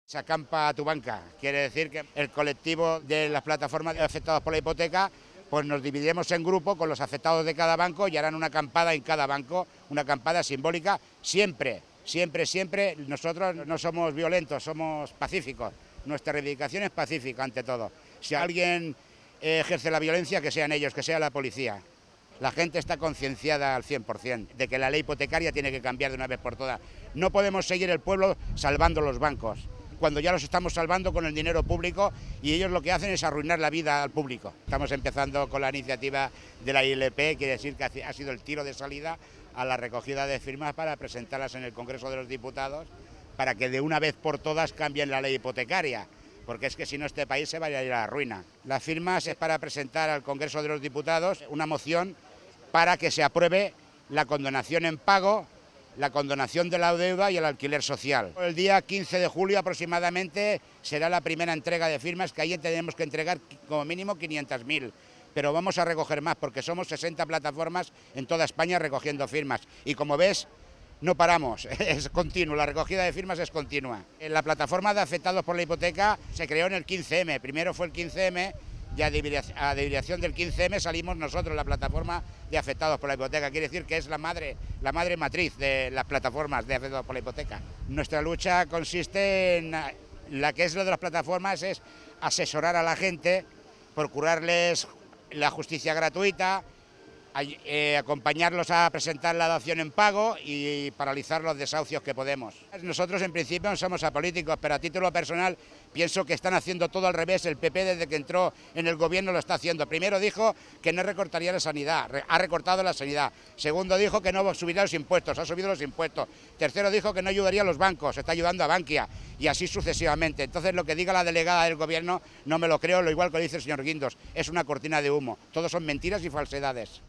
Se acampa a tu banca, quiere decir que el colectivo de las plataformas afectadas por la hipoteca, pues nos dividiremos en grupo con los afectados de cada banco y harán una acampada en cada banco, una acampada simbólica, siempre, nosotros no somos violentos, somos pacíficos, nuestra reivindicación es pacífica ante todo. Si alguien ejerce la violencia, que sean ellos, que sea la policía. La gente está concienciada al 100% de que la ley hipotecaria tiene que cambiar de una vez por todas. No podemos seguir el pueblo salvando los bancos, cuando ya los estamos salvando con el dinero público y ellos lo que hacen es arruinar la vida al público. Estamos empezando con la iniciativa de la ILP, quiere decir que ha sido el tiro de salida a la recogida de firmas para presentarlas en el Congreso de los Diputados, para que de una vez por todas cambien la ley hipotecaria, porque es que si no este país se va a ir a la ruina. Las firmas es para presentar al Congreso de los Diputados una moción para que se apruebe la condonación en pago, la condonación de la deuda y el alquiler social. El día 15 de julio aproximadamente será la primera entrega de firmas, que ahí tenemos que entregar como mínimo 500.000, pero vamos a recoger más porque somos 60 plataformas en toda España recogiendo firmas y como ves no paramos, es continuo, la recogida de firmas es continua. La plataforma de afectados por la hipoteca se creó en el 15M, primero fue el 15M, y a derivación del 15M salimos nosotros, la plataforma de afectados por la hipoteca. Quiere decir que es la madre matriz de las plataformas de afectados por la hipoteca. Nuestra lucha consiste en la que es lo de las plataformas, es asesorar a la gente, procurarles la justicia gratuita, acompañarlos a presentar la dación en pago y paralizar los desahucios que podemos. Nosotros en principio no somos apolíticos, pero a título personal pienso que están haciendo todo al revés. El PP desde que entró en el gobierno lo está haciendo. Primero dijo que no recortaría la sanidad, ha recortado la sanidad. Segundo dijo que no subiría los impuestos, ha subido los impuestos. Tercero dijo que no ayudaría a los bancos, está ayudando a Bankia y así sucesivamente. Entonces lo que diga la delegada del gobierno no me lo creo, lo igual que lo dice el señor Guindos, es una cortina de humo. Todo son mentiras y falsedades.